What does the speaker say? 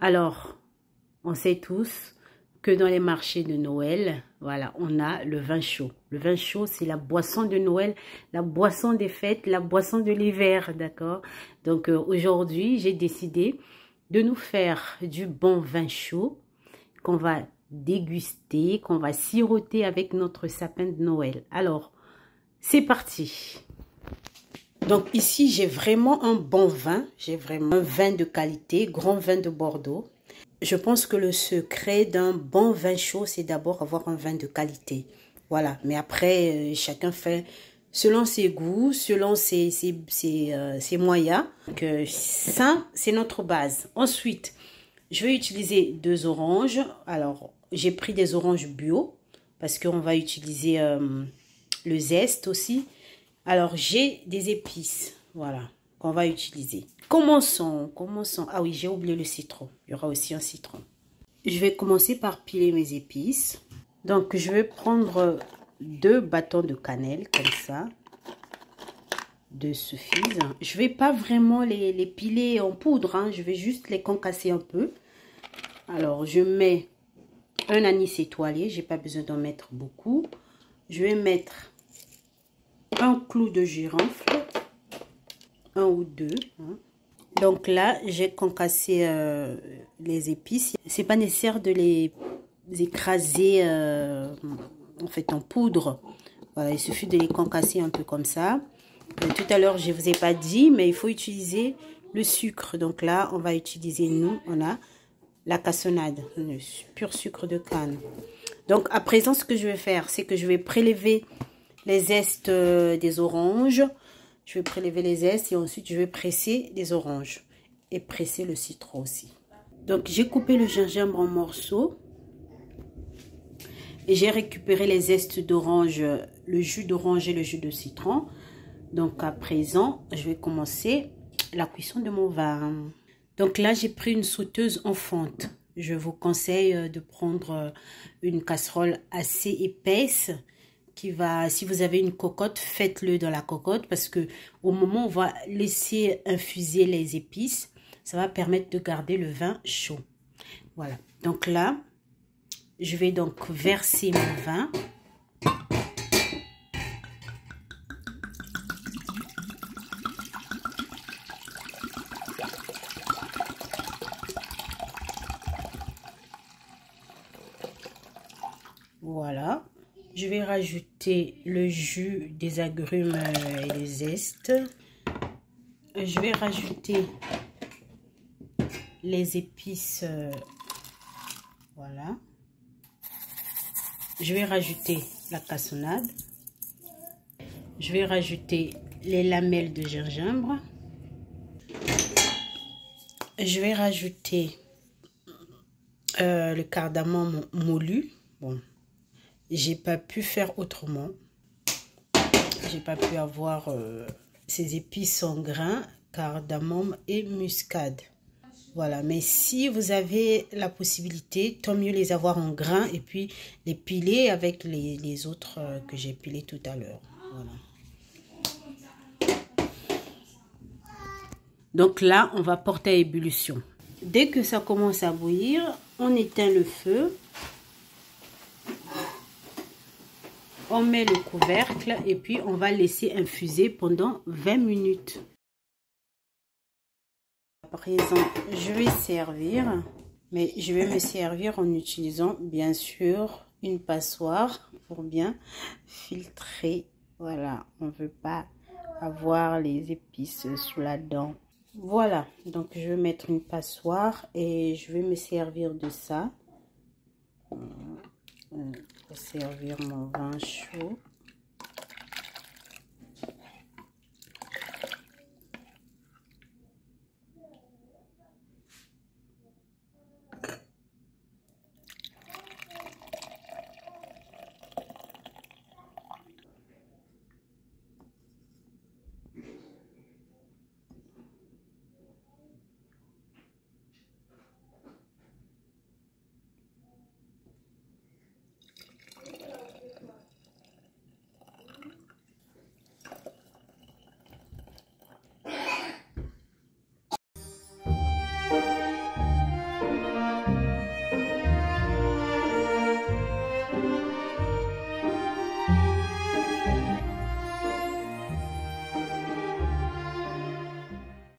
Alors, on sait tous que dans les marchés de Noël, voilà, on a le vin chaud. Le vin chaud, c'est la boisson de Noël, la boisson des fêtes, la boisson de l'hiver, d'accord? Donc, aujourd'hui, j'ai décidé de nous faire du bon vin chaud qu'on va déguster, qu'on va siroter avec notre sapin de Noël. Alors, c'est parti. Donc ici, j'ai vraiment un bon vin. J'ai vraiment un vin de qualité, grand vin de Bordeaux. Je pense que le secret d'un bon vin chaud, c'est d'abord avoir un vin de qualité. Voilà, mais après, chacun fait selon ses goûts, selon ses moyens. Donc, ça, c'est notre base. Ensuite, je vais utiliser 2 oranges. Alors, j'ai pris des oranges bio parce qu'on va utiliser le zeste aussi. Alors, j'ai des épices, voilà, qu'on va utiliser. Commençons. Ah oui, j'ai oublié le citron. Il y aura aussi un citron. Je vais commencer par piler mes épices. Donc, je vais prendre 2 bâtons de cannelle, comme ça. 2 suffisent. Je ne vais pas vraiment les piler en poudre, hein. Je vais juste les concasser un peu. Alors, je mets un anis étoilé. Je n'ai pas besoin d'en mettre beaucoup. Je vais mettre un clou de girofle, 1 ou 2. Hein. Donc là, j'ai concassé les épices. C'est pas nécessaire de les écraser en fait en poudre. Voilà, il suffit de les concasser un peu comme ça. Tout à l'heure, je vous ai pas dit, mais il faut utiliser le sucre. Donc là, on va utiliser, nous, on a la cassonade, le pur sucre de canne. Donc à présent, ce que je vais faire, c'est que je vais prélever les zestes des oranges. Je vais prélever les zestes et ensuite je vais presser les oranges et presser le citron aussi. Donc j'ai coupé le gingembre en morceaux et j'ai récupéré les zestes d'orange, le jus d'orange et le jus de citron. Donc à présent, je vais commencer la cuisson de mon vin. Donc là, j'ai pris une sauteuse en fonte. Je vous conseille de prendre une casserole assez épaisse. Si vous avez une cocotte, faites-le dans la cocotte parce que au moment où on va laisser infuser les épices, ça va permettre de garder le vin chaud. Voilà. Donc là, je vais donc verser mon vin. Voilà. Je vais rajouter le jus des agrumes et les zestes. Je vais rajouter les épices. Voilà. Je vais rajouter la cassonade. Je vais rajouter les lamelles de gingembre. Je vais rajouter le cardamome moulu. Bon. J'ai pas pu faire autrement. J'ai pas pu avoir ces épices en grains, cardamome et muscade. Voilà, mais si vous avez la possibilité, tant mieux les avoir en grains et puis les piler avec les autres que j'ai pilés tout à l'heure. Voilà. Donc là, on va porter à ébullition. Dès que ça commence à bouillir, on éteint le feu. On met le couvercle et puis on va laisser infuser pendant 20 minutes. À présent, je vais servir, mais je vais me servir en utilisant bien sûr une passoire pour bien filtrer. Voilà, on ne veut pas avoir les épices sous la dent. Voilà, donc je vais mettre une passoire et je vais me servir de ça. Pour servir mon vin chaud.